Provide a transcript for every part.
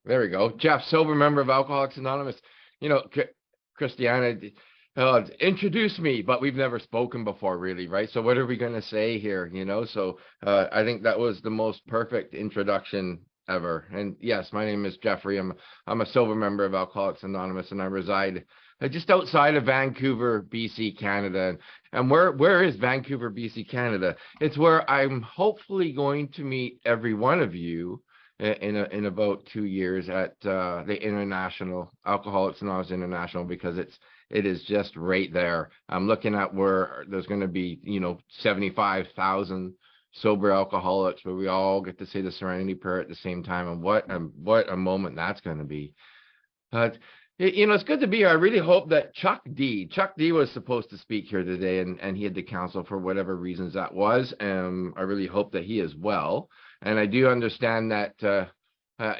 There we go. Jeff, sober member of Alcoholics Anonymous. You know, Christiana, introduce me, but we've never spoken before, really, right? So what are we going to say here? So I think that was the most perfect introduction ever. And yes, my name is Jeffrey. I'm a sober member of Alcoholics Anonymous, and I reside just outside of Vancouver, BC, Canada. And where is Vancouver, BC, Canada? It's where I'm hopefully going to meet every one of you in about 2 years at the International Alcoholics Anonymous International, because it is just right there. I'm looking at where there's going to be 75,000 sober alcoholics, where we all get to say the Serenity Prayer at the same time, and what a moment that's going to be. But it's good to be here. I really hope that Chuck D was supposed to speak here today, and he had to cancel for whatever reasons that was. I really hope that he is well. And I do understand that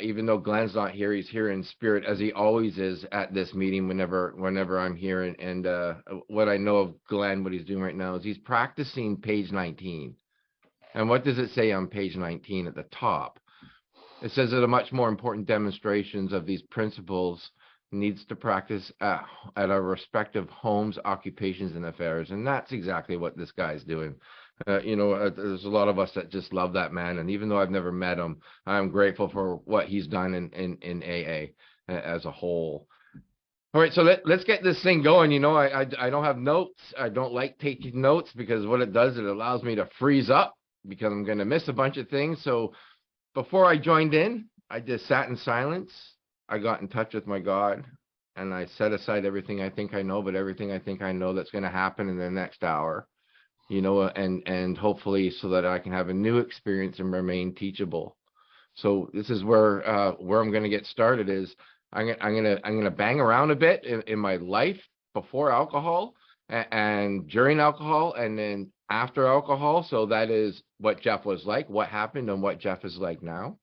even though Glenn's not here, he's here in spirit, as he always is at this meeting whenever I'm here. And what I know of Glenn, what he's doing right now, is he's practicing page 19. And what does it say on page 19 at the top? It says that a much more important demonstrations of these principles needs to practice at our respective homes, occupations, and affairs. And that's exactly what this guy's doing. There's a lot of us that just love that man. And even though I've never met him, I'm grateful for what he's done in AA as a whole. All right, so let's get this thing going. I don't have notes. I don't like taking notes, because what it does, it allows me to freeze up, because I'm going to miss a bunch of things. So before I joined in, I just sat in silence. I got in touch with my God, and I set aside everything I think I know, but everything I think I know that's going to happen in the next hour, and hopefully so that I can have a new experience and remain teachable. So this is where I'm going to get started. Is I'm going to bang around a bit in my life before alcohol and during alcohol, and then after alcohol. So that is what Jeff was like, what happened, and what Jeff is like now.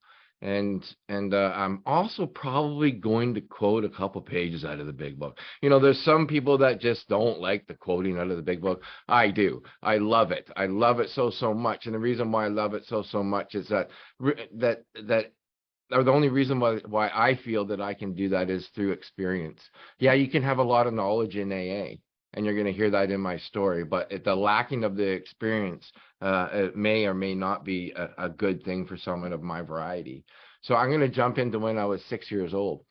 And I'm also probably going to quote a couple pages out of the big book. There's some people that just don't like the quoting out of the big book. I do. I love it. I love it so much. And the reason why I love it so much is that or the only reason why I feel that I can do that is through experience. Yeah, you can have a lot of knowledge in AA, and you're going to hear that in my story, but the lacking of the experience, it may or may not be a good thing for someone of my variety. So I'm going to jump into when I was 6 years old.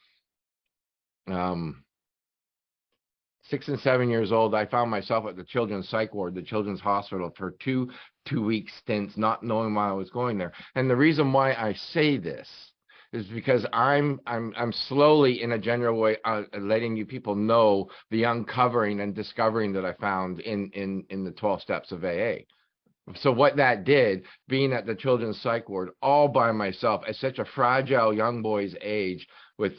6 and 7 years old, I found myself at the children's psych ward, the children's hospital, for two-week stints, not knowing why I was going there. And the reason why I say this is because I'm slowly, in a general way, letting you people know the uncovering and discovering that I found in the 12 steps of AA. So what that did, being at the children's psych ward all by myself at such a fragile young boy's age, with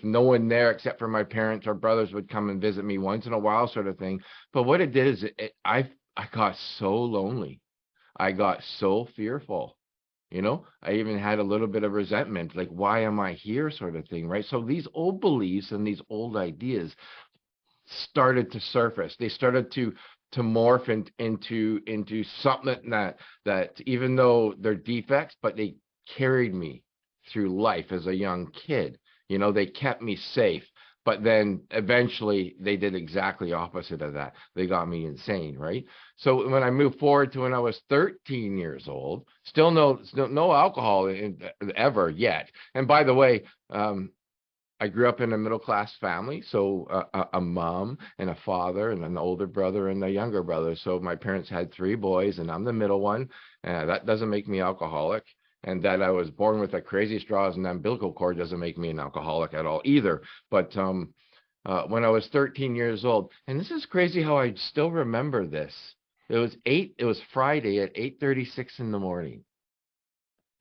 no one there except for my parents or brothers would come and visit me once in a while, sort of thing. But what it did is I got so lonely. I got so fearful. I even had a little bit of resentment, like, why am I here, sort of thing, right? So these old beliefs and these old ideas started to surface. They started to morph into something that even though they're defects, but they carried me through life as a young kid. They kept me safe. But then eventually they did exactly opposite of that. They got me insane, right? So when I moved forward to when I was 13 years old, still no alcohol ever yet. And by the way, I grew up in a middle-class family, so a mom and a father and an older brother and a younger brother. So my parents had 3 boys, and I'm the middle one. That doesn't make me alcoholic. And that I was born with a crazy straws and umbilical cord doesn't make me an alcoholic at all either. But when I was 13 years old, and this is crazy how I still remember this. It was Friday at 8:36 in the morning.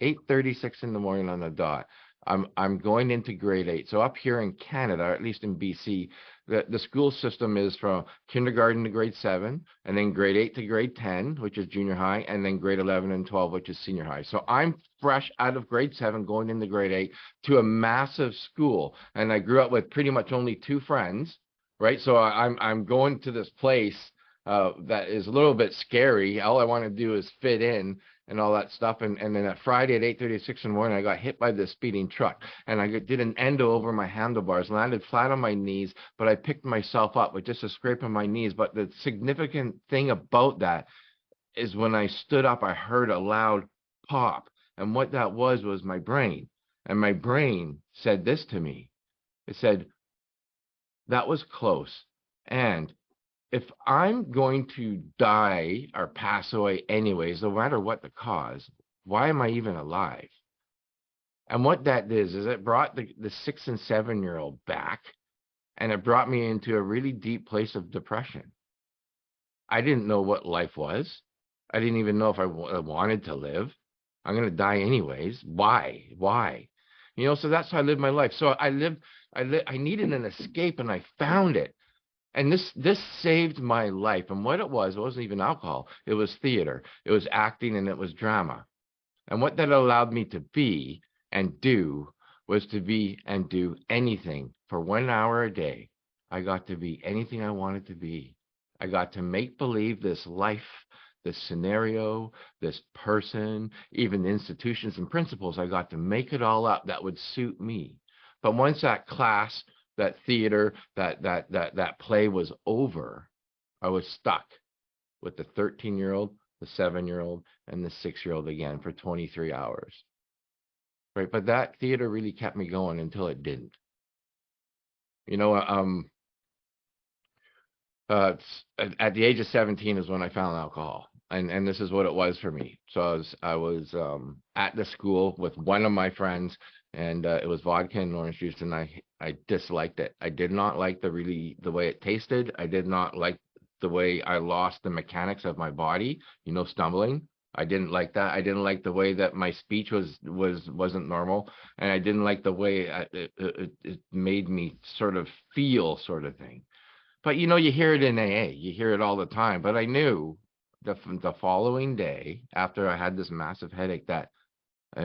8:36 in the morning on the dot. I'm going into grade 8. So up here in Canada, or at least in BC, the school system is from kindergarten to grade 7, and then grade 8 to grade 10, which is junior high, and then grade 11 and 12, which is senior high. So I'm fresh out of grade 7 going into grade 8 to a massive school. And I grew up with pretty much only 2 friends, right? So I'm going to this place that is a little bit scary. All I want to do is fit in. and all that stuff. And then that Friday at 8:36 in the morning, I got hit by this speeding truck, and I did an endo over my handlebars, landed flat on my knees, but I picked myself up with just a scrape on my knees. But the significant thing about that is when I stood up, I heard a loud pop. And what that was my brain. And my brain said this to me. It said, that was close. And if I'm going to die or pass away anyways, no matter what the cause, why am I even alive? And what that is it brought the 6 and 7-year-old back, and it brought me into a really deep place of depression. I didn't know what life was. I didn't even know if I wanted to live. I'm going to die anyways. Why? You know, so that's how I lived my life. So I needed an escape, and I found it. And this saved my life. And what it wasn't even alcohol. It was theater. It was acting, and it was drama. And what that allowed me to be and do was to be and do anything for 1 hour a day. I got to be anything I wanted to be. I got to make believe this life, this scenario, this person, even institutions and principles. I got to make it all up that would suit me. But once that class, that theater, that play was over, I was stuck with the 13-year-old, the 7-year-old, and the 6-year-old again for 23 hours. Right? But that theater really kept me going until it didn't. You know, at the age of 17 is when I found alcohol. And this is what it was for me. So I was at the school with one of my friends, and it was vodka and orange juice, and I disliked it. I did not like the way it tasted. I did not like the way I lost the mechanics of my body, you know, stumbling. I didn't like that. I didn't like the way that my speech wasn't normal, and I didn't like the way it made me sort of feel, sort of thing. But you know, you hear it in AA, you hear it all the time. But I knew the following day, after I had this massive headache, that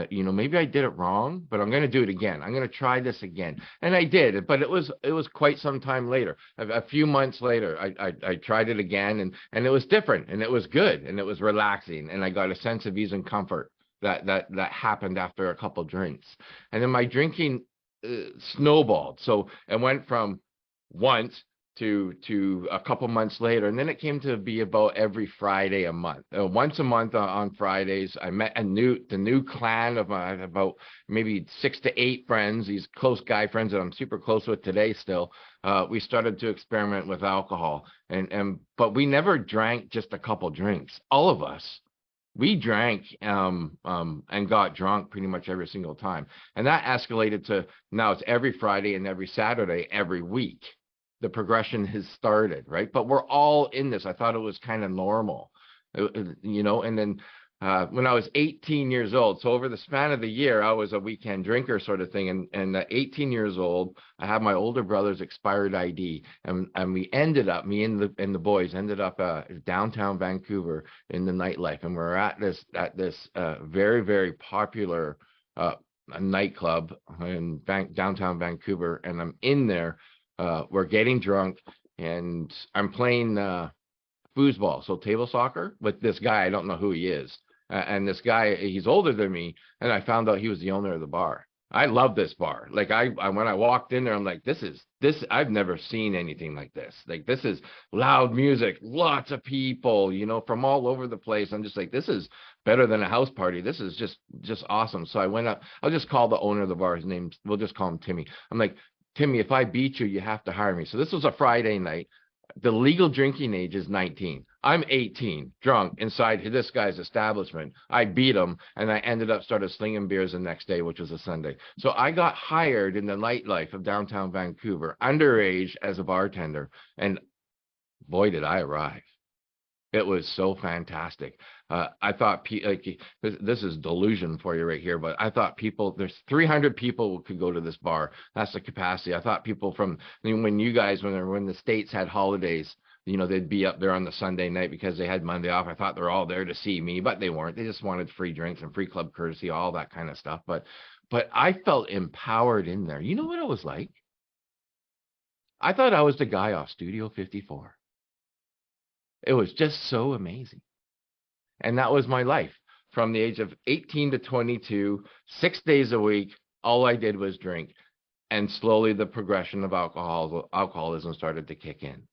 you know, maybe I did it wrong, but I'm going to do it again. I'm going to try this again. And I did, but it was quite some time later. A few months later, I tried it again, and it was different, and it was good, and it was relaxing, and I got a sense of ease and comfort that happened after a couple drinks. And then my drinking snowballed. So it went from once to a couple months later, and then it came to be about every Friday a month. Once a month on Fridays, I met the new clan of about maybe 6 to 8 friends, these close guy friends that I'm super close with today still. We started to experiment with alcohol, but we never drank just a couple drinks. All of us, we drank and got drunk pretty much every single time, and that escalated to now it's every Friday and every Saturday every week. The progression has started, right? But we're all in this. I thought it was kind of normal, you know. And then when I was 18 years old, so over the span of the year, I was a weekend drinker sort of thing. And at 18 years old, I had my older brother's expired ID, and we ended up, me and the boys ended up downtown Vancouver in the nightlife, and we're at this very, very popular nightclub in downtown Vancouver, and I'm in there. We're getting drunk, and I'm playing foosball, so table soccer, with this guy. I don't know who he is. And this guy, he's older than me, and I found out he was the owner of the bar. I love this bar. Like I when I walked in there, I'm like, this I've never seen anything like this. Like, this is loud music, lots of people, you know, from all over the place. I'm just like, this is better than a house party. This is just awesome. So I went up. I'll just call the owner of the bar. His name, we'll just call him Timmy. I'm like, Timmy, if I beat you, you have to hire me. So this was a Friday night. The legal drinking age is 19. I'm 18, drunk inside this guy's establishment. I beat him, and I started slinging beers the next day, which was a Sunday. So I got hired in the nightlife of downtown Vancouver, underage, as a bartender. And boy, did I arrive. It was so fantastic. I thought, like, this is delusion for you right here, but I thought there's 300 people could go to this bar. That's the capacity. I thought people from, when the States had holidays, you know, they'd be up there on the Sunday night because they had Monday off. I thought they're all there to see me, but they weren't. They just wanted free drinks and free club courtesy, all that kind of stuff. But I felt empowered in there. You know what it was like? I thought I was the guy off Studio 54. It was just so amazing. And that was my life. from the age of 18 to 22, 6 days a week. All I did was drink. And slowly the progression of alcoholism started to kick in.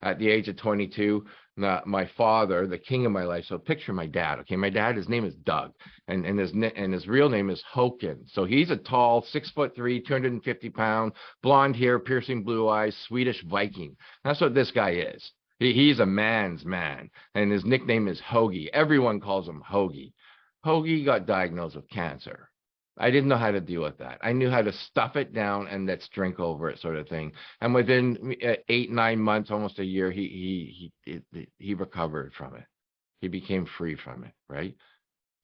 At the age of 22, my father, the king of my life. So picture my dad. Okay, my dad, his name is Doug, and his real name is Hoken. So he's a tall, 6'3", 250-pound, blonde hair, piercing blue eyes, Swedish Viking. That's what this guy is. He's a man's man, and his nickname is Hoagie. Everyone calls him Hoagie. Hoagie got diagnosed with cancer. I didn't know how to deal with that. I knew how to stuff it down and let's drink over it, sort of thing. And within 8, 9 months, almost a year, he recovered from it. He became free from it, right?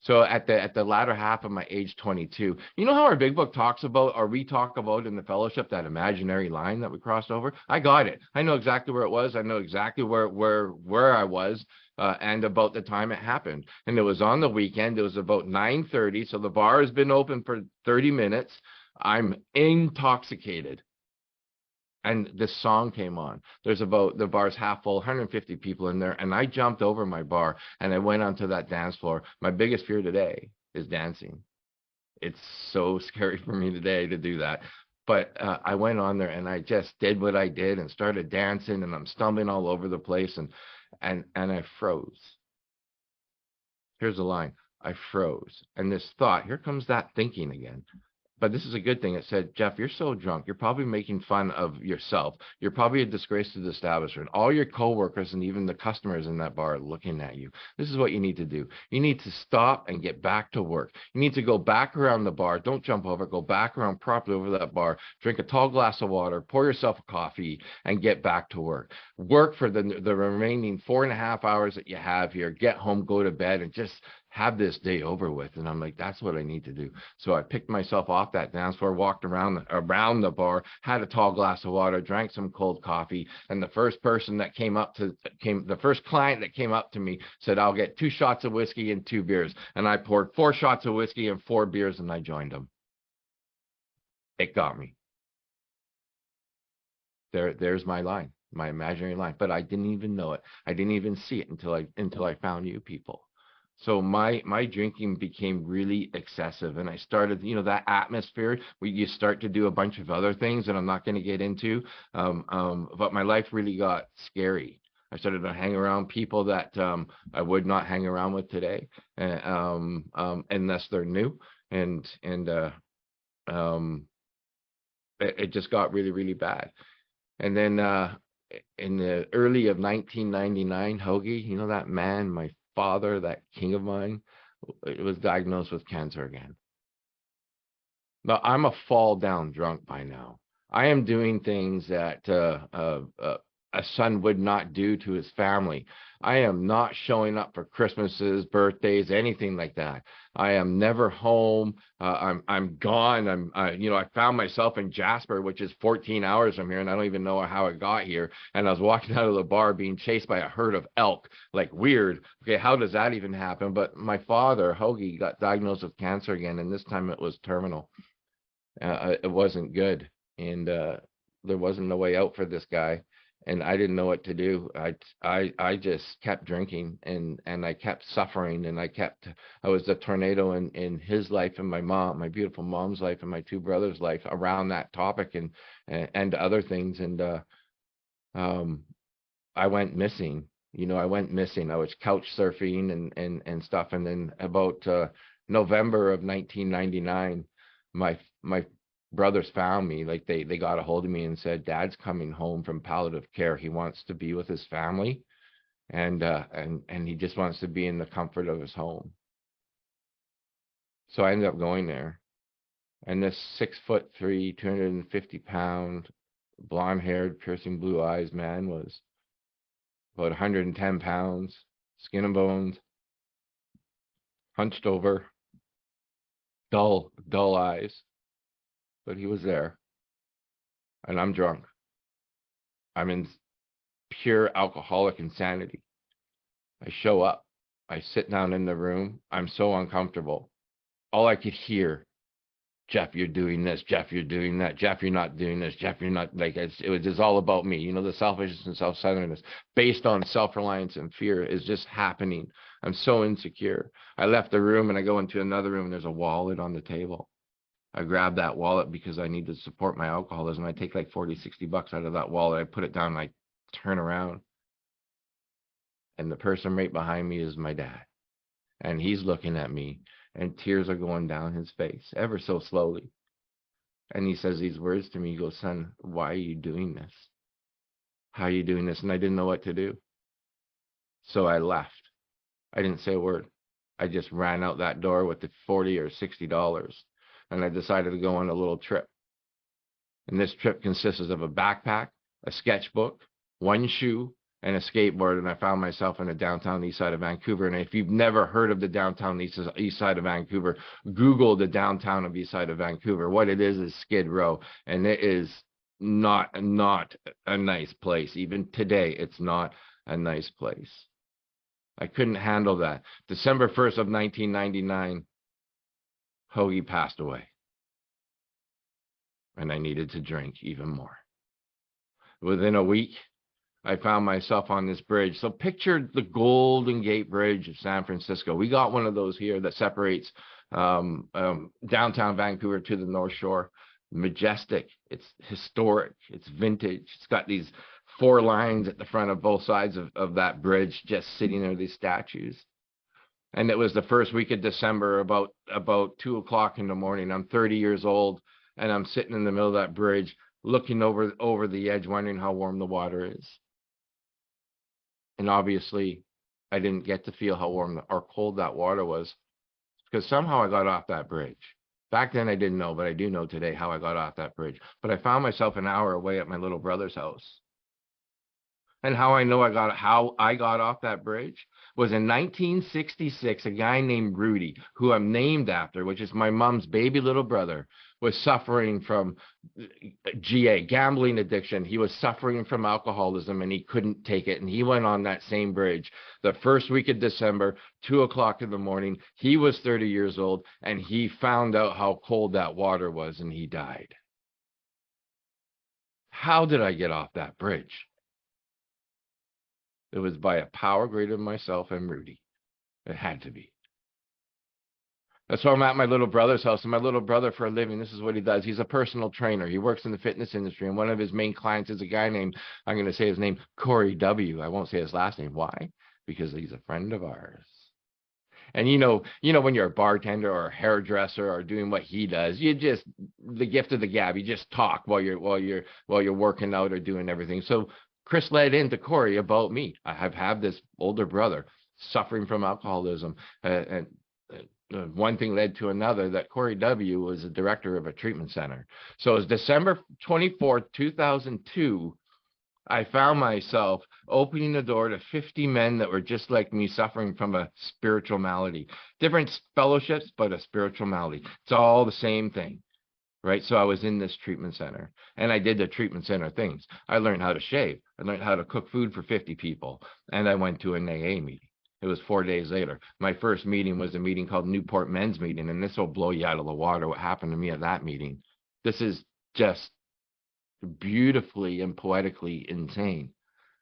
So at the latter half of my age 22, you know how our big book talks about, or we talk about in the fellowship, that imaginary line that we crossed over? I got it. I know exactly where it was. I know exactly where I was, and about the time it happened. And it was on the weekend. It was about 9:30. So the bar has been open for 30 minutes. I'm intoxicated. And this song came on. The bar's half full, 150 people in there. And I jumped over my bar and I went onto that dance floor. My biggest fear today is dancing. It's so scary for me today to do that. But I went on there and I just did what I did and started dancing, and I'm stumbling all over the place, and I froze. Here's the line. I froze. And this thought, here comes that thinking again. But this is a good thing. It said, Jeff, you're so drunk. You're probably making fun of yourself. You're probably a disgrace to the establishment. All your coworkers and even the customers in that bar are looking at you. This is what you need to do. You need to stop and get back to work. You need to go back around the bar. Don't jump over. Go back around properly over that bar. Drink a tall glass of water. Pour yourself a coffee and get back to work. Work for the remaining 4.5 hours that you have here. Get home, go to bed, and just have this day over with. And I'm like, that's what I need to do. So I picked myself off that dance floor, walked around the bar, had a tall glass of water, drank some cold coffee. And the first client that came up to me said, I'll get 2 shots of whiskey and 2 beers. And I poured 4 shots of whiskey and 4 beers, and I joined them. It got me. There's my line, my imaginary line. But I didn't even know it. I didn't even see it until I found you people. So my drinking became really excessive, and I started, that atmosphere where you start to do a bunch of other things that I'm not going to get into. But my life really got scary. I started to hang around people that I would not hang around with today, unless they're new. And it just got really, really bad. And then in the early of 1999, Hoagie, that man, my father, that king of mine, was diagnosed with cancer again. Now, I'm a fall down drunk by now. I am doing things that a son would not do to his family. I am not showing up for Christmases, birthdays, anything like that. I am never home. I'm gone. I found myself in Jasper, which is 14 hours from here, and I don't even know how I got here. And I was walking out of the bar being chased by a herd of elk, like weird. Okay, how does that even happen? But my father, Hoagie, got diagnosed with cancer again, and this time it was terminal. It wasn't good, and there wasn't a way out for this guy. And I didn't know what to do. I just kept drinking, and I kept suffering, and I was the tornado in his life, and my beautiful mom's life, and my 2 brothers' life around that topic and other things. And I went missing. I went missing. I was couch surfing and stuff. And then about November of 1999, my brothers found me. Like they got a hold of me and said, Dad's coming home from palliative care. He wants to be with his family, and he just wants to be in the comfort of his home. So I ended up going there, and this 6'3", 250-pound, blonde-haired, piercing blue eyes man was about 110 pounds, skin and bones, hunched over, dull eyes. But he was there, and I'm drunk. I'm in pure alcoholic insanity. I show up. I sit down in the room. I'm so uncomfortable. All I could hear, Jeff, you're doing this. Jeff, you're doing that. Jeff, you're not doing this. Jeff, you're not, like, it was just all about me. The selfishness and self-centeredness based on self-reliance and fear is just happening. I'm so insecure. I left the room and I go into another room and there's a wallet on the table. I grab that wallet because I need to support my alcoholism. I take like 40, 60 bucks out of that wallet. I put it down and I turn around. And the person right behind me is my dad. And he's looking at me and tears are going down his face ever so slowly. And he says these words to me. He goes, son, why are you doing this? How are you doing this? And I didn't know what to do. So I left. I didn't say a word. I just ran out that door with the $40 or $60. And I decided to go on a little trip. And this trip consisted of a backpack, a sketchbook, one shoe, and a skateboard. And I found myself in the downtown east side of Vancouver. And if you've never heard of the downtown east side of Vancouver, Google the downtown of east side of Vancouver. What it is Skid Row. And it is not a nice place. Even today, it's not a nice place. I couldn't handle that. December 1st of 1999, Hoagie passed away. And I needed to drink even more. Within a week, I found myself on this bridge. So picture the Golden Gate Bridge of San Francisco. We got one of those here that separates downtown Vancouver to the North Shore. Majestic. It's historic. It's vintage. It's got these 4 lines at the front of both sides of that bridge, just sitting there, these statues. And it was the first week of December, about 2 o'clock in the morning. I'm 30 years old. And I'm sitting in the middle of that bridge, looking over the edge, wondering how warm the water is. And obviously, I didn't get to feel how warm or cold that water was, because somehow I got off that bridge. Back then, I didn't know, but I do know today how I got off that bridge. But I found myself an hour away at my little brother's house. And how I know how I got off that bridge was in 1966, a guy named Rudy, who I'm named after, which is my mom's baby little brother, was suffering from gambling addiction. He was suffering from alcoholism and he couldn't take it. And he went on that same bridge the first week of December, 2 o'clock in the morning. He was 30 years old and he found out how cold that water was and he died. How did I get off that bridge? It was by a power greater than myself and Rudy. It had to be. So I'm at my little brother's house, and my little brother, for a living, this is what he does. He's a personal trainer. He works in the fitness industry, and one of his main clients is a guy named, I'm going to say his name, Corey W. I won't say his last name. Why? Because he's a friend of ours. And you know, when you're a bartender or a hairdresser or doing what he does, you just, the gift of the gab, you just talk while you're working out or doing everything. So Chris led into Corey about me. I have had this older brother suffering from alcoholism, and one thing led to another, that Corey W. was a director of a treatment center. So it was December 24th, 2002. I found myself opening the door to 50 men that were just like me, suffering from a spiritual malady. Different fellowships, but a spiritual malady. It's all the same thing, right? So I was in this treatment center, and I did the treatment center things. I learned how to shave. I learned how to cook food for 50 people, and I went to an AA meeting. It was 4 days later. My first meeting was a meeting called Newport Men's Meeting, and this will blow you out of the water what happened to me at that meeting. This is just beautifully and poetically insane.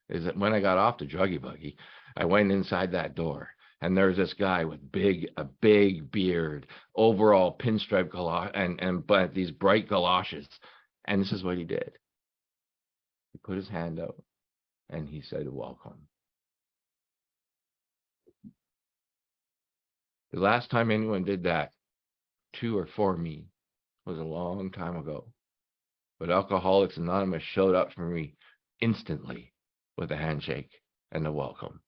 Is that when I got off the druggy buggy, I went inside that door, and there's this guy with a big beard, overall pinstripe but these bright galoshes. And this is what he did. He put his hand out and he said, welcome. The last time anyone did that to or for me was a long time ago. But Alcoholics Anonymous showed up for me instantly with a handshake and a welcome.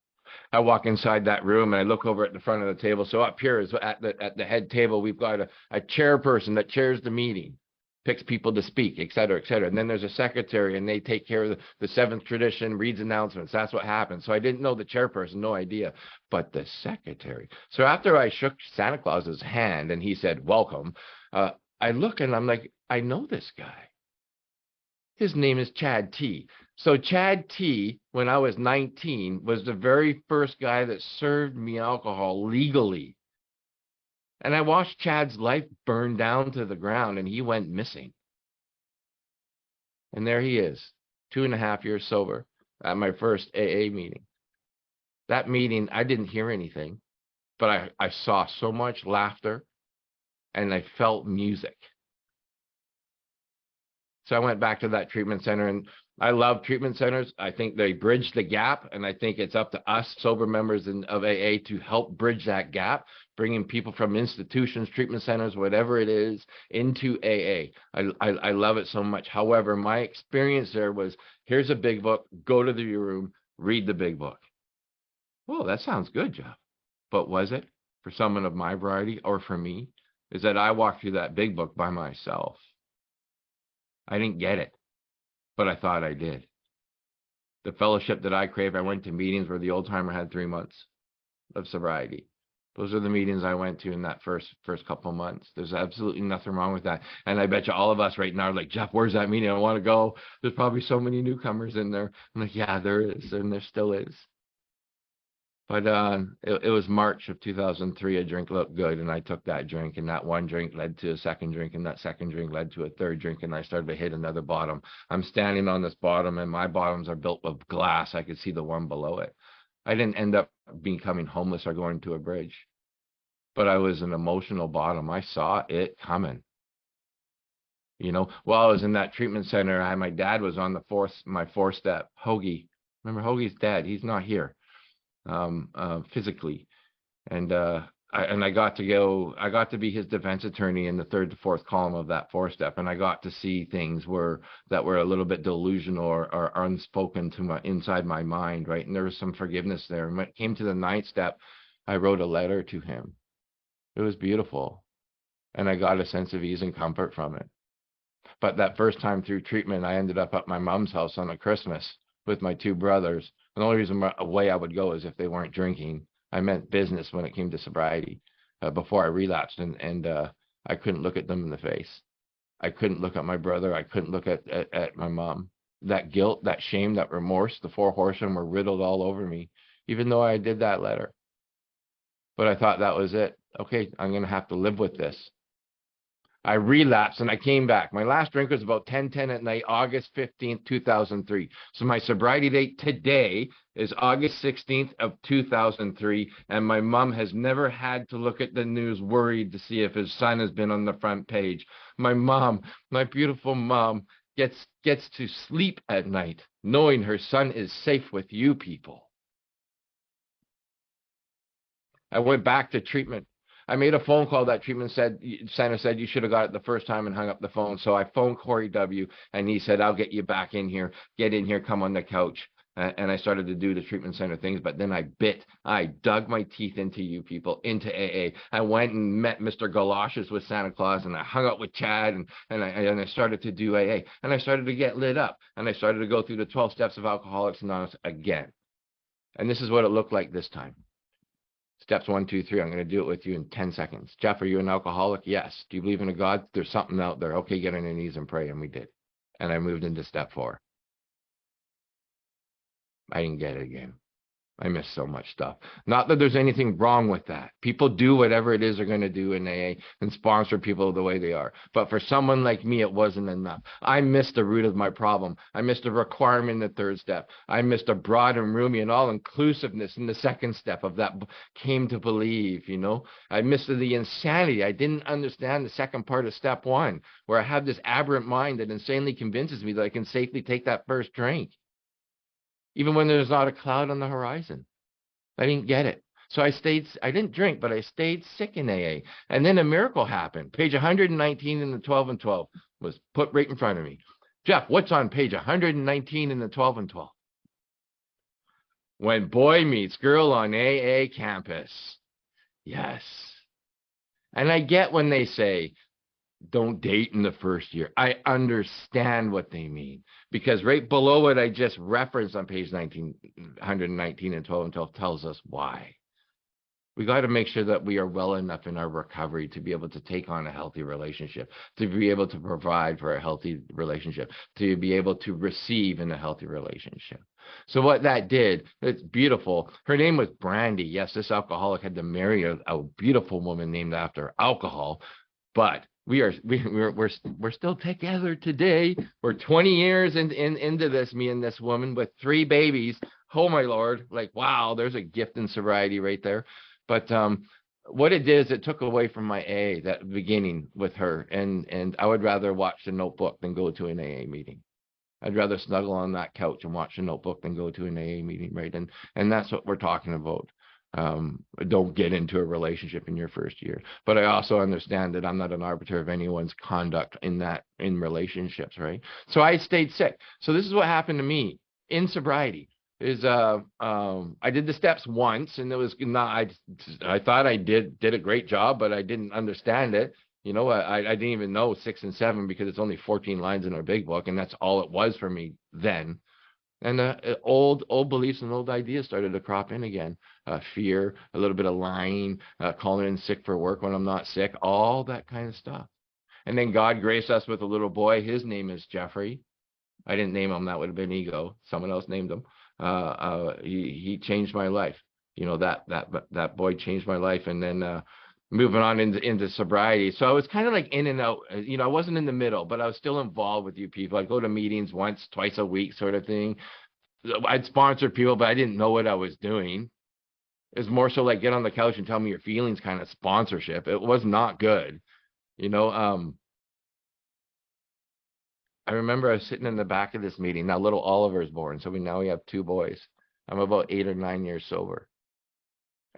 I walk inside that room and I look over at the front of the table. So up here is at the head table, we've got a chairperson that chairs the meeting, picks people to speak, et cetera, et cetera. And then there's a secretary, and they take care of the seventh tradition, reads announcements. That's what happens. So I didn't know the chairperson, no idea, but the secretary. So after I shook Santa Claus's hand and he said, welcome, I look and I'm like, I know this guy. His name is Chad T. So Chad T, when I was 19, was the very first guy that served me alcohol legally. And I watched Chad's life burn down to the ground, and he went missing. And there he is, 2.5 years sober, at my first AA meeting. That meeting, I didn't hear anything. but I saw so much laughter and I felt music. So I went back to that treatment center, and I love treatment centers. I think they bridge the gap, and I think it's up to us sober members of AA to help bridge that gap, bringing people from institutions, treatment centers, whatever it is, into AA. I love it so much. However, my experience there was, here's a big book, go to your room, read the big book. Well, that sounds good, Jeff. But was it for someone of my variety or for me? Is that I walked through that big book by myself. I didn't get it, but I thought I did. The fellowship that I crave, I went to meetings where the old timer had 3 months of sobriety. Those are the meetings I went to in that first couple of months. There's absolutely nothing wrong with that. And I bet you all of us right now are like, Jeff, where's that meeting? I want to go. There's probably so many newcomers in there. I'm like, yeah, there is, and there still is. But it was March of 2003. A drink looked good, and I took that drink, and that one drink led to a second drink, and that second drink led to a third drink, and I started to hit another bottom. I'm standing on this bottom, and my bottoms are built of glass. I could see the one below it. I didn't end up becoming homeless or going to a bridge, but I was an emotional bottom. I saw it coming. You know, while I was in that treatment center, my dad was on my fourth step. Hoagie, remember Hoagie's dad? He's not here. Physically, and I got to be his defense attorney in the third to fourth column of that 4-step, and I got to see things that were a little bit delusional or unspoken to inside my mind, right? And there was some forgiveness there. And when it came to the 9th step, I wrote a letter to him. It was beautiful, and I got a sense of ease and comfort from it. But that first time through treatment, I ended up at my mom's house on a Christmas with my 2 brothers. The only reason away I would go is if they weren't drinking. I meant business when it came to sobriety before I relapsed, and I couldn't look at them in the face. I couldn't look at my brother. I couldn't look at my mom. That guilt, that shame, that remorse, the 4 horsemen were riddled all over me, even though I did that letter. But I thought that was it. Okay, I'm going to have to live with this. I relapsed and I came back. My last drink was about 10:10 at night, August 15th, 2003. So my sobriety date today is August 16th of 2003. And my mom has never had to look at the news worried to see if his son has been on the front page. My mom, my beautiful mom, gets to sleep at night knowing her son is safe with you people. I went back to treatment. I made a phone call. That treatment center said you should have got it the first time and hung up the phone. So I phoned Corey W. and he said, I'll get you back in here. Get in here, come on the couch. And I started to do the treatment center things, but then I dug my teeth into you people, into AA. I went and met Mr. Galoshes with Santa Claus, and I hung out with Chad, and I started to do AA, and I started to get lit up, and I started to go through the 12 steps of Alcoholics Anonymous again. And this is what it looked like this time. Steps 1, 2, 3. I'm going to do it with you in 10 seconds. Jeff, are you an alcoholic? Yes. Do you believe in a God? There's something out there. Okay, get on your knees and pray. And we did. And I moved into step 4. I didn't get it again. I missed so much stuff. Not that there's anything wrong with that. People do whatever it is they're going to do in AA and sponsor people the way they are. But for someone like me, it wasn't enough. I missed the root of my problem. I missed a requirement in the 3rd step. I missed a broad and roomy and all-inclusiveness in the 2nd step of that came to believe, you know. I missed the insanity. I didn't understand the second part of step 1, where I have this aberrant mind that insanely convinces me that I can safely take that first drink, even when there's not a cloud on the horizon. I didn't get it. So I didn't drink, but I stayed sick in AA. And then a miracle happened. Page 119 in the 12 and 12 was put right in front of me. Jeff, what's on page 119 in the 12 and 12? When boy meets girl on AA campus. Yes. And I get when they say, don't date in the first year. I understand what they mean, because right below what I just referenced on page 119 and 12 and 12 tells us why. We got to make sure that we are well enough in our recovery to be able to take on a healthy relationship, to be able to provide for a healthy relationship, to be able to receive in a healthy relationship. So what that did, it's beautiful. Her name was Brandy. Yes, this alcoholic had to marry a beautiful woman named after alcohol, but we're still together today. We're 20 years into this, me and this woman with 3 babies. Oh my Lord, like, wow, there's a gift in sobriety right there. But what it did is it took away from my AA, that beginning with her, and I would rather watch The Notebook than go to an AA meeting. I'd rather snuggle on that couch and watch The Notebook than go to an AA meeting, right? And that's what we're talking about. Don't get into a relationship in your first year. But I also understand that I'm not an arbiter of anyone's conduct in relationships, right? So I stayed sick. So this is what happened to me in sobriety. I did the steps once, and it was not. I thought I did a great job, but I didn't understand it. I didn't even know 6 and 7 because it's only 14 lines in our big book, and that's all it was for me then. And old beliefs and old ideas started to crop in again. Fear, a little bit of lying, calling in sick for work when I'm not sick, all that kind of stuff. And then God graced us with a little boy. His name is Jeffrey. I didn't name him. That would have been ego. Someone else named him. He changed my life. That boy changed my life. And then moving on into sobriety. So I was kind of like in and out. I wasn't in the middle, but I was still involved with you people. I'd go to meetings once, twice a week sort of thing. I'd sponsor people, but I didn't know what I was doing. It was more so like get on the couch and tell me your feelings kind of sponsorship. It was not good. I remember I was sitting in the back of this meeting. Now little Oliver is born, so we have 2 boys. I'm about 8 or 9 years sober.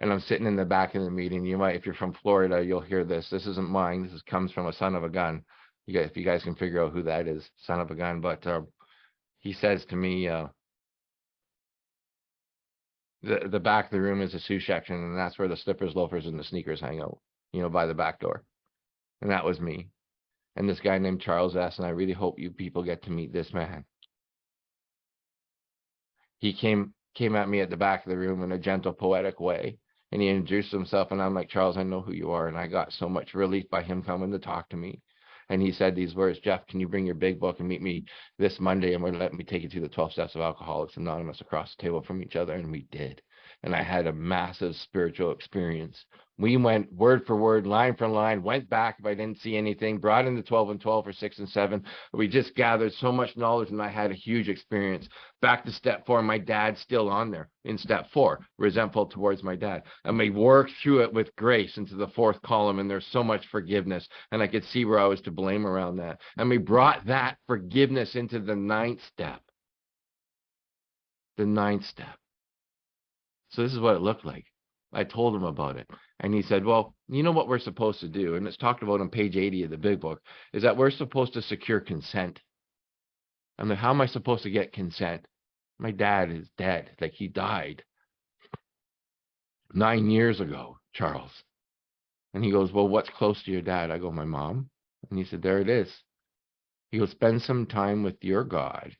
And I'm sitting in the back of the meeting. If you're from Florida, you'll hear this. This isn't mine. This comes from a son of a gun. If you guys can figure out who that is, son of a gun. But he says to me, the back of the room is a shoe section, and that's where the slippers, loafers, and the sneakers hang out, by the back door. And that was me. And this guy named Charles S., and I really hope you people get to meet this man. He came at me at the back of the room in a gentle, poetic way, and he introduced himself, and I'm like, Charles, I know who you are. And I got so much relief by him coming to talk to me. And he said these words, Jeff, can you bring your big book and meet me this Monday, and we're going to let me take you to the 12 steps of Alcoholics Anonymous across the table from each other. And we did. And I had a massive spiritual experience. We went word for word, line for line, went back if I didn't see anything, brought in the 12 and 12 for 6 and 7. We just gathered so much knowledge, and I had a huge experience. Back to step 4, my dad's still on there in step 4, resentful towards my dad. And we worked through it with grace into the 4th column, and there's so much forgiveness. And I could see where I was to blame around that. And we brought that forgiveness into the 9th step. The 9th step. So this is what it looked like. I told him about it. And he said, well, you know what we're supposed to do? And it's talked about on page 80 of the big book, is that we're supposed to secure consent. I'm like, how am I supposed to get consent? My dad is dead. Like, he died 9 years ago, Charles. And he goes, well, what's close to your dad? I go, my mom. And he said, there it is. He goes, spend some time with your God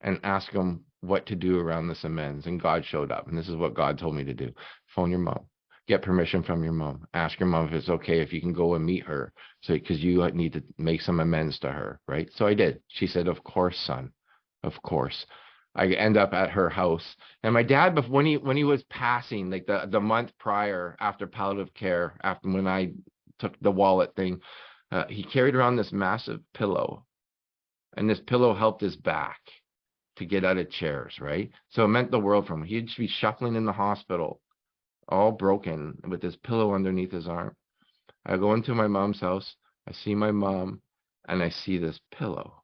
and ask him what to do around this amends. And God showed up. And this is what God told me to do. Phone your mom. Get permission from your mom. Ask your mom if it's okay if you can go and meet her. So, because you need to make some amends to her, right? So I did. She said, of course, son. Of course. I end up at her house. And my dad, when he was passing, like the month prior, after palliative care, after when I took the wallet thing, he carried around this massive pillow. And this pillow helped his back to get out of chairs, right? So it meant the world for him. He'd be shuffling in the hospital, all broken, with this pillow underneath his arm. I go into my mom's house, I see my mom, and I see this pillow.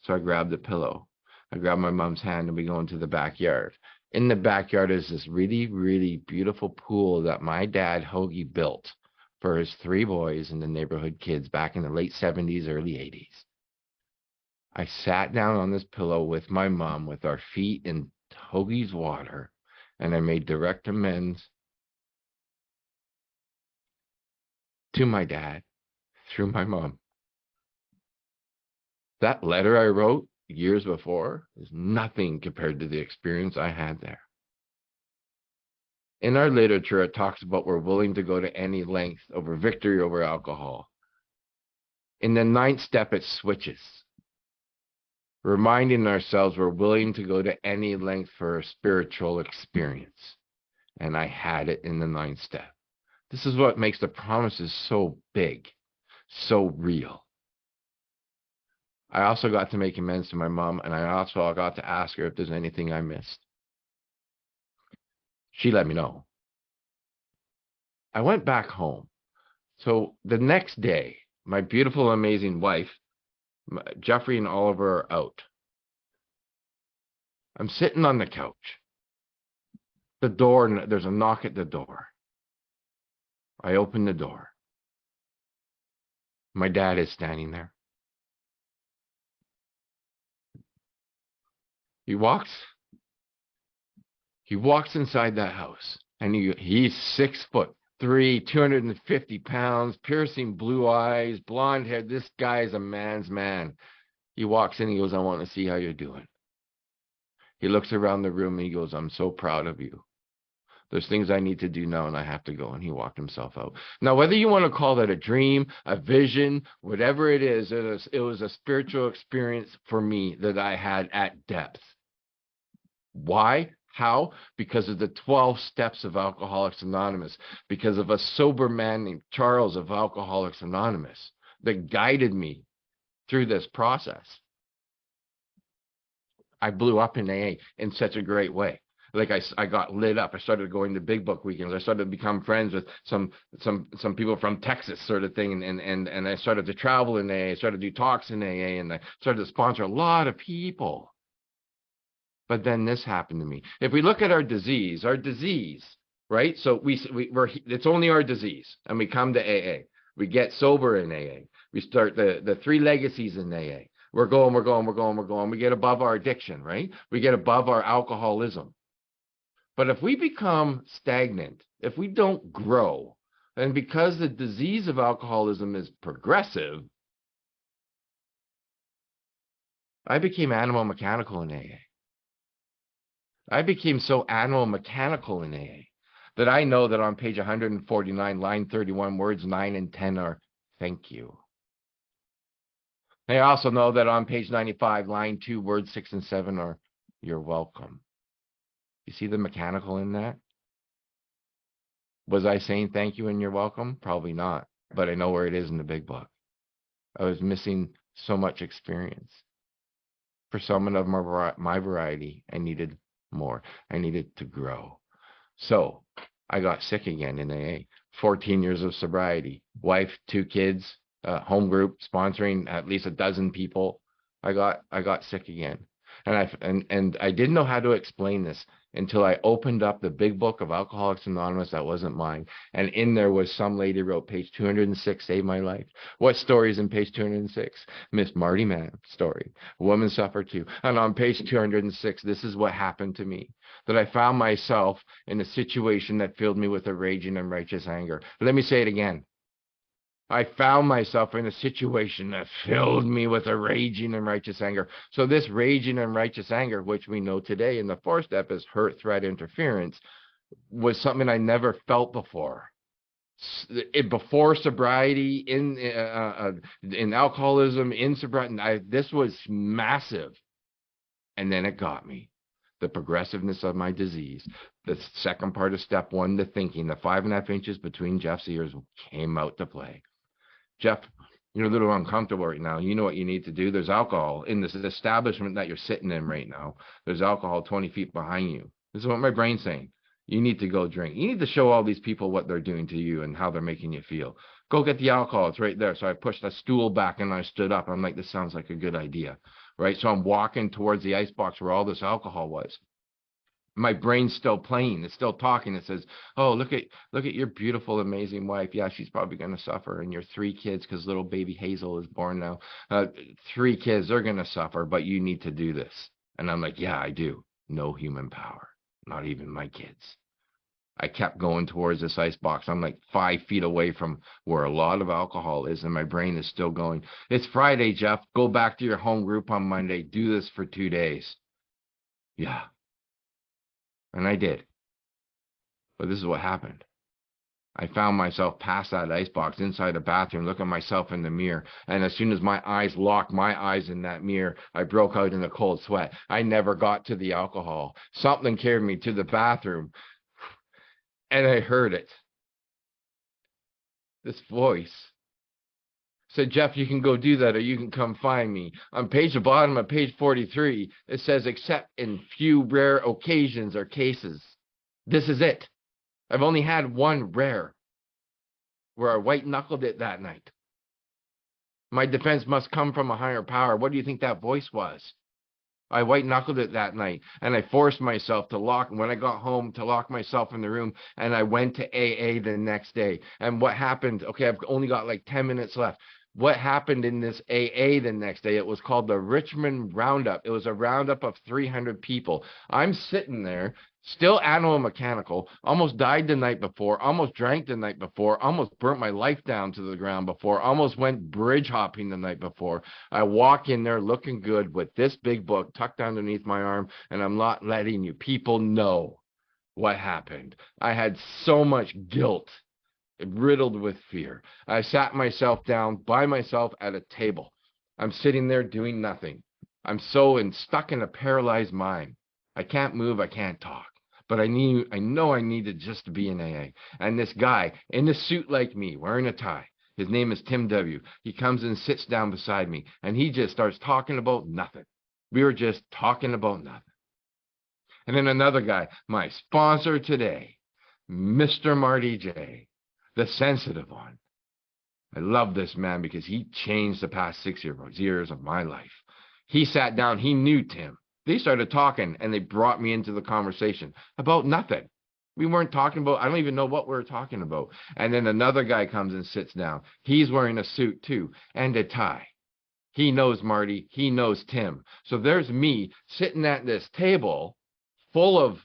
So I grab the pillow. I grab my mom's hand, and we go into the backyard. In the backyard is this really, really beautiful pool that my dad, Hoagie, built for his 3 boys and the neighborhood kids back in the late 70s, early 80s. I sat down on this pillow with my mom with our feet in Hoagie's water, and I made direct amends to my dad through my mom. That letter I wrote years before is nothing compared to the experience I had there. In our literature, it talks about we're willing to go to any length over victory over alcohol. In the 9th step, it switches. Reminding ourselves we're willing to go to any length for a spiritual experience. And I had it in the 9th step. This is what makes the promises so big, so real. I also got to make amends to my mom, and I also got to ask her if there's anything I missed. She let me know. I went back home. So the next day, my beautiful, amazing wife, Jeffrey and Oliver are out. I'm sitting on the couch. The door, there's a knock at the door. I open the door. My dad is standing there. He walks inside that house, and he's 6'3", 250 pounds, piercing blue eyes, blonde hair. This guy is a man's man. He walks in, he goes, I want to see how you're doing. He looks around the room and he goes, I'm so proud of you. There's things I need to do now and I have to go. And he walked himself out. Now, whether you want to call that a dream, a vision, whatever it is, it was a spiritual experience for me that I had at depth. Why? How? Because of the 12 steps of Alcoholics Anonymous, because of a sober man named Charles of Alcoholics Anonymous that guided me through this process. I blew up in AA in such a great way. Like I got lit up. I started going to big book weekends. I started to become friends with some people from Texas, sort of thing. And I started to travel in AA. I started to do talks in AA, and I started to sponsor a lot of people. But then this happened to me. If we look at our disease, right? So it's only our disease, and we come to AA. We get sober in AA. We start the 3 legacies in AA. We're going. We get above our addiction, right? We get above our alcoholism. But if we become stagnant, if we don't grow, and because the disease of alcoholism is progressive, I became animal mechanical in AA. I became so animal mechanical in AA that I know that on page 149, line 31, words 9 and 10 are thank you. I also know that on page 95, line 2, words 6 and 7 are you're welcome. You see the mechanical in that? Was I saying thank you and you're welcome? Probably not, but I know where it is in the big book. I was missing so much experience. For someone of my variety, I needed more. I needed to grow. So I got sick again in AA. 14 years of sobriety, wife, 2 kids, home group, sponsoring at least a dozen people. I got sick again. And I didn't know how to explain this until I opened up the big book of Alcoholics Anonymous that wasn't mine. And in there was some lady wrote page 206, Save My Life. What story is in page 206? Miss Marty Mann story. Woman suffered too. And on page 206, this is what happened to me. That I found myself in a situation that filled me with a raging and righteous anger. Let me say it again. I found myself in a situation that filled me with a raging and righteous anger. So this raging and righteous anger, which we know today in the 4th step is hurt, threat, interference, was something I never felt before. Before sobriety, in alcoholism, in sobriety, this was massive. And then it got me. The progressiveness of my disease. The second part of step 1, the thinking, the 5.5 inches between Jeff's ears came out to play. Jeff, you're a little uncomfortable right now. You know what you need to do. There's alcohol in this establishment that you're sitting in right now. There's alcohol 20 feet behind you. This is what my brain's saying. You need to go drink. You need to show all these people what they're doing to you and how they're making you feel. Go get the alcohol. It's right there. So I pushed a stool back and I stood up. I'm like, this sounds like a good idea, right? So I'm walking towards the icebox where all this alcohol was. My brain's still playing. It's still talking. It says, oh, look at your beautiful, amazing wife. Yeah, she's probably going to suffer. And your 3 kids, because little baby Hazel is born now. 3 kids, they're going to suffer, but you need to do this. And I'm like, yeah, I do. No human power. Not even my kids. I kept going towards this icebox. I'm like 5 feet away from where a lot of alcohol is, and my brain is still going, it's Friday, Jeff. Go back to your home group on Monday. Do this for 2 days. Yeah. And I did. But this is what happened. I found myself past that icebox inside a bathroom, looking myself in the mirror. And as soon as my eyes locked my eyes in that mirror, I broke out in a cold sweat. I never got to the alcohol. Something carried me to the bathroom. And I heard it. This voice said, Jeff, you can go do that or you can come find me. On the bottom of page 43, it says, except in few rare occasions or cases. This is it. I've only had one rare where I white knuckled it that night. My defense must come from a higher power. What do you think that voice was? I white knuckled it that night, and I forced myself to lock. When I got home, to lock myself in the room, and I went to AA the next day. And what happened? Okay, I've only got like 10 minutes left. What happened in this AA the next day? It was called the Richmond Roundup. It was a roundup of 300 people. I'm sitting there, still animal mechanical, almost died the night before, almost drank the night before, almost burnt my life down to the ground before, almost went bridge hopping the night before. I walk in there looking good with this big book tucked underneath my arm, and I'm not letting you people know what happened. I had so much guilt, riddled with fear. I sat myself down by myself at a table. I'm sitting there doing nothing. I'm so stuck in a paralyzed mind. I can't move. I can't talk. But I know I needed just to be in AA. And this guy in a suit like me, wearing a tie, his name is Tim W. He comes and sits down beside me, and he just starts talking about nothing. We were just talking about nothing. And then another guy, my sponsor today, Mr. Marty J., the sensitive one. I love this man because he changed the past 6 years of my life. He sat down. He knew Tim. They started talking, and they brought me into the conversation about nothing. We weren't talking about, I don't even know what we were talking about. And then another guy comes and sits down. He's wearing a suit too, and a tie. He knows Marty. He knows Tim. So there's me sitting at this table full of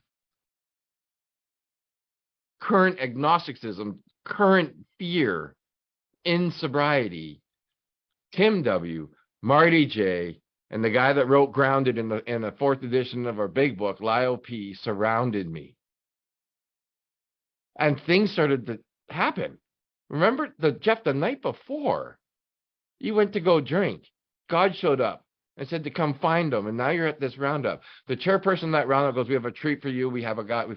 current agnosticism, current fear, in sobriety, Tim W., Marty J., and the guy that wrote Grounded in the fourth edition of our big book, Lyle P., surrounded me. And things started to happen. Remember, Jeff, the night before, you went to go drink. God showed up and said to come find him. And now you're at this roundup. The chairperson of that roundup goes, we have a treat for you. We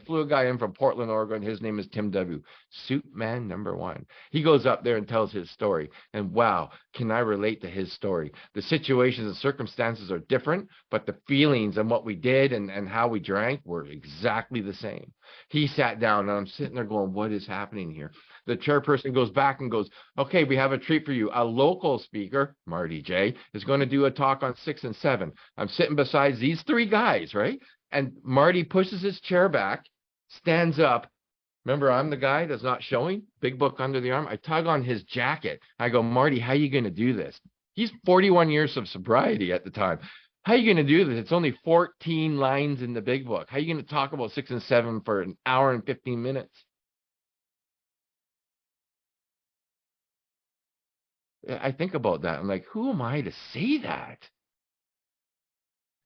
flew a guy in from Portland, Oregon. His name is Tim W. Suit man number one. He goes up there and tells his story. And wow, can I relate to his story? The situations and circumstances are different, but the feelings and what we did and how we drank were exactly the same. He sat down, and I'm sitting there going, what is happening here? The chairperson goes back and goes, okay, we have a treat for you. A local speaker, Marty J., is going to do a talk on 6 and 7. I'm sitting beside these three guys, right? And Marty pushes his chair back, stands up. Remember, I'm the guy that's not showing, big book under the arm. I tug on his jacket. I go, Marty, how are you going to do this? He's 41 years of sobriety at the time. How are you going to do this? It's only 14 lines in the big book. How are you going to talk about 6 and 7 for an hour and 15 minutes? I think about that. I'm like, who am I to say that?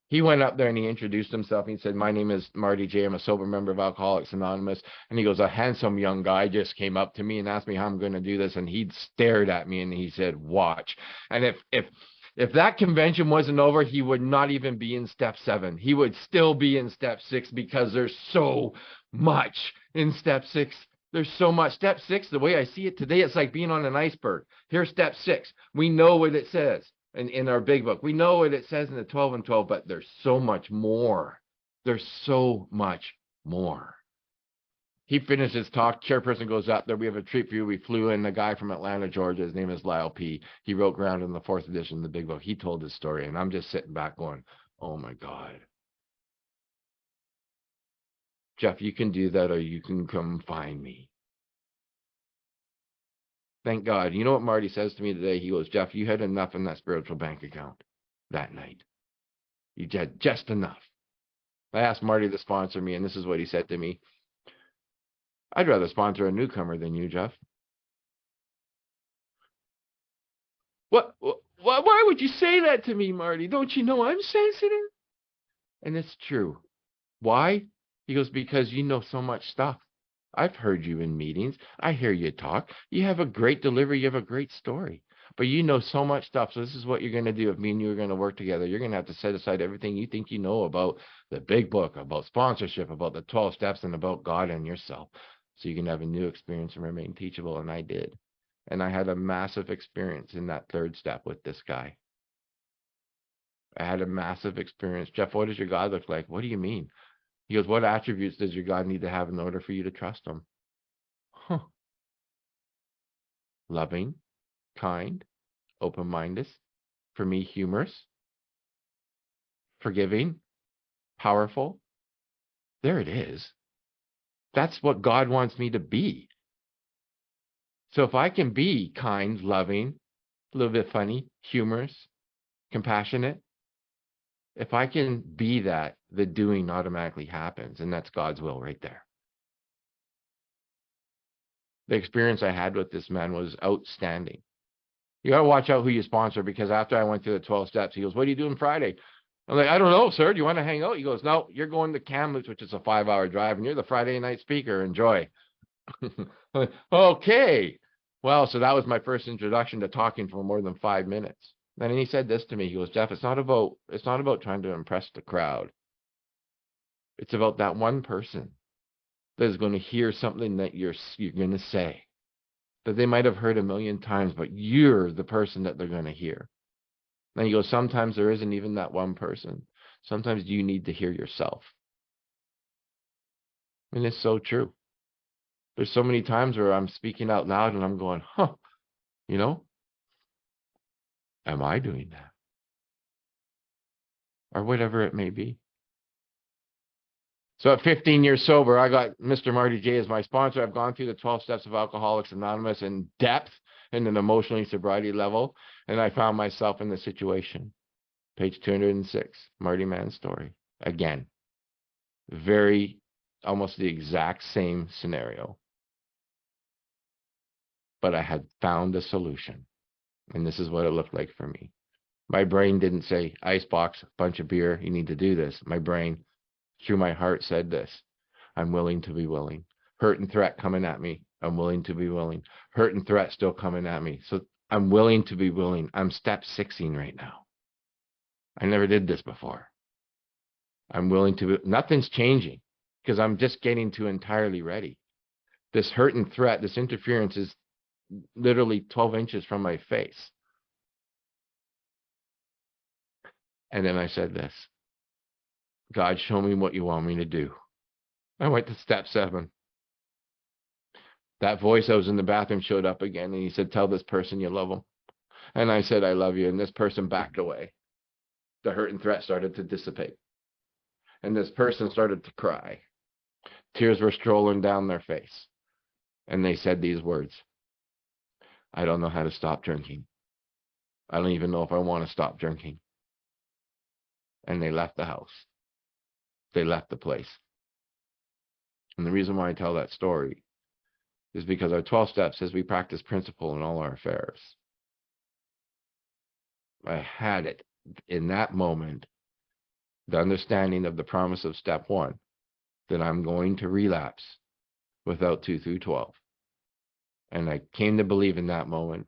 He went up there and he introduced himself. And he said, my name is Marty J. I'm a sober member of Alcoholics Anonymous. And he goes, a handsome young guy just came up to me and asked me how I'm going to do this. And he stared at me and he said, watch. And if that convention wasn't over, he would not even be in step 7. He would still be in step 6 because there's so much in step 6. There's so much. Step 6, the way I see it today, it's like being on an iceberg. Here's step 6. We know what it says in our big book. We know what it says in the 12 and 12, but there's so much more. There's so much more. He finished his talk. Chairperson goes up there. We have a treat for you. We flew in a guy from Atlanta, Georgia. His name is Lyle P. He wrote Ground in the 4th edition of the big book. He told his story, and I'm just sitting back going, oh, my God. Jeff, you can do that, or you can come find me. Thank God. You know what Marty says to me today? He goes, Jeff, you had enough in that spiritual bank account that night. You had just enough. I asked Marty to sponsor me, and this is what he said to me. I'd rather sponsor a newcomer than you, Jeff. What? Why would you say that to me, Marty? Don't you know I'm sensitive? And it's true. Why? He goes, because you know so much stuff. I've heard you in meetings. I hear you talk. You have a great delivery. You have a great story. But you know so much stuff. So this is what you're going to do. If me and you are going to work together, you're going to have to set aside everything you think you know about the big book, about sponsorship, about the 12 steps, and about God and yourself. So you can have a new experience and remain teachable. And I did. And I had a massive experience in that 3rd step with this guy. I had a massive experience. Jeff, what does your God look like? What do you mean? He goes, what attributes does your God need to have in order for you to trust him? Huh. loving, kind, open-minded, for me, humorous, forgiving, powerful. There it is. That's what God wants me to be. So if I can be kind, loving, a little bit funny, humorous, compassionate, if I can be that, the doing automatically happens, and that's God's will right there. The experience I had with this man was outstanding. You got to watch out who you sponsor, because after I went through the 12 steps, he goes, "What are you doing Friday?" I'm like, "I don't know, sir. Do you want to hang out?" He goes, "No, you're going to Kamloops, which is a 5-hour drive, and you're the Friday night speaker. Enjoy." I'm like, okay. Well, so that was my first introduction to talking for more than 5 minutes. And then he said this to me. He goes, "Jeff, it's not about trying to impress the crowd. It's about that one person that is going to hear something that you're going to say, that they might have heard a million times, but you're the person that they're going to hear." And he goes, "Sometimes there isn't even that one person. Sometimes you need to hear yourself." And it's so true. There's so many times where I'm speaking out loud and I'm going, you know, am I doing that? Or whatever it may be. So at 15 years sober, I got Mr. Marty J as my sponsor. I've gone through the 12 steps of Alcoholics Anonymous in depth and an emotionally sobriety level. And I found myself in the situation. Page 206, Marty Mann's story. Again, very, almost the exact same scenario. But I had found a solution. And this is what it looked like for me. My brain didn't say, "Icebox, bunch of beer, you need to do this." My brain, through my heart, said this: "I'm willing to be willing." Hurt and threat coming at me. I'm willing to be willing. Hurt and threat still coming at me. So I'm willing to be willing. I'm step 16 right now. I never did this before. I'm willing to be, nothing's changing because I'm just getting to entirely ready. This hurt and threat, this interference is literally 12 inches from my face. And then I said this: "God, show me what you want me to do." I went to step 7. That voice I was in the bathroom showed up again, and he said, "Tell this person you love them." And I said, "I love you." And this person backed away. The hurt and threat started to dissipate. And this person started to cry. Tears were strolling down their face. And they said these words: "I don't know how to stop drinking. I don't even know if I want to stop drinking." And they left the house. They left the place. And the reason why I tell that story is because our 12 steps says we practice principle in all our affairs. I had it in that moment, the understanding of the promise of step 1, that I'm going to relapse without 2 through 12. And I came to believe in that moment.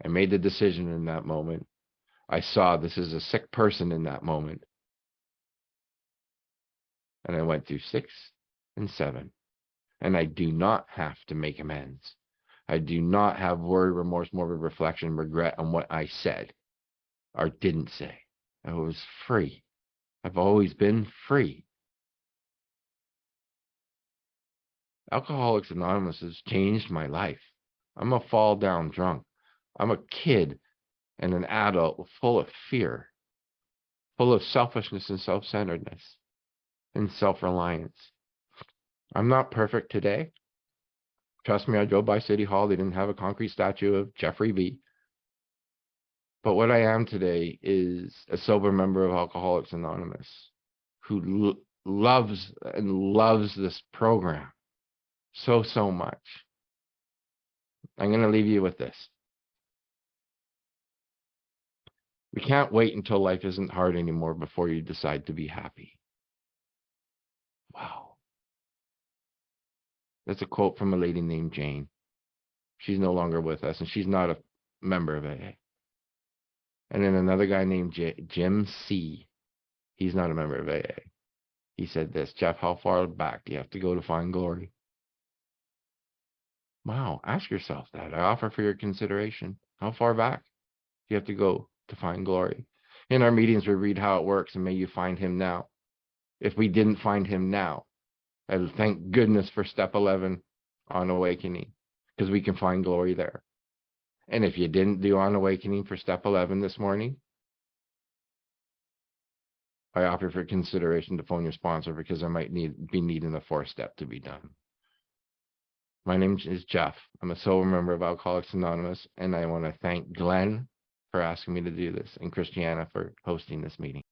I made the decision in that moment. I saw this is a sick person in that moment. And I went through 6 and 7. And I do not have to make amends. I do not have worry, remorse, morbid reflection, regret on what I said or didn't say. I was free. I've always been free. Alcoholics Anonymous has changed my life. I'm a fall down drunk. I'm a kid and an adult full of fear, full of selfishness and self-centeredness and self-reliance. I'm not perfect today. Trust me, I drove by City Hall. They didn't have a concrete statue of Jeffrey B. But what I am today is a sober member of Alcoholics Anonymous who loves this program so much. I'm going to leave you with this. We can't wait until life isn't hard anymore before you decide to be happy. Wow. That's a quote from a lady named Jane. She's no longer with us, and she's not a member of AA. And then another guy named Jim C. He's not a member of AA. He said this: "Jeff, how far back do you have to go to find glory?" Wow, ask yourself that. I offer for your consideration. How far back do you have to go to find glory? In our meetings, we read how it works, and may you find him now. If we didn't find him now, I thank goodness for step 11 on awakening, because we can find glory there. And if you didn't do On Awakening for step 11 this morning, I offer for consideration to phone your sponsor because I might be needing a 4th step to be done. My name is Jeff. I'm a sober member of Alcoholics Anonymous, and I want to thank Glenn for asking me to do this and Christiana for hosting this meeting.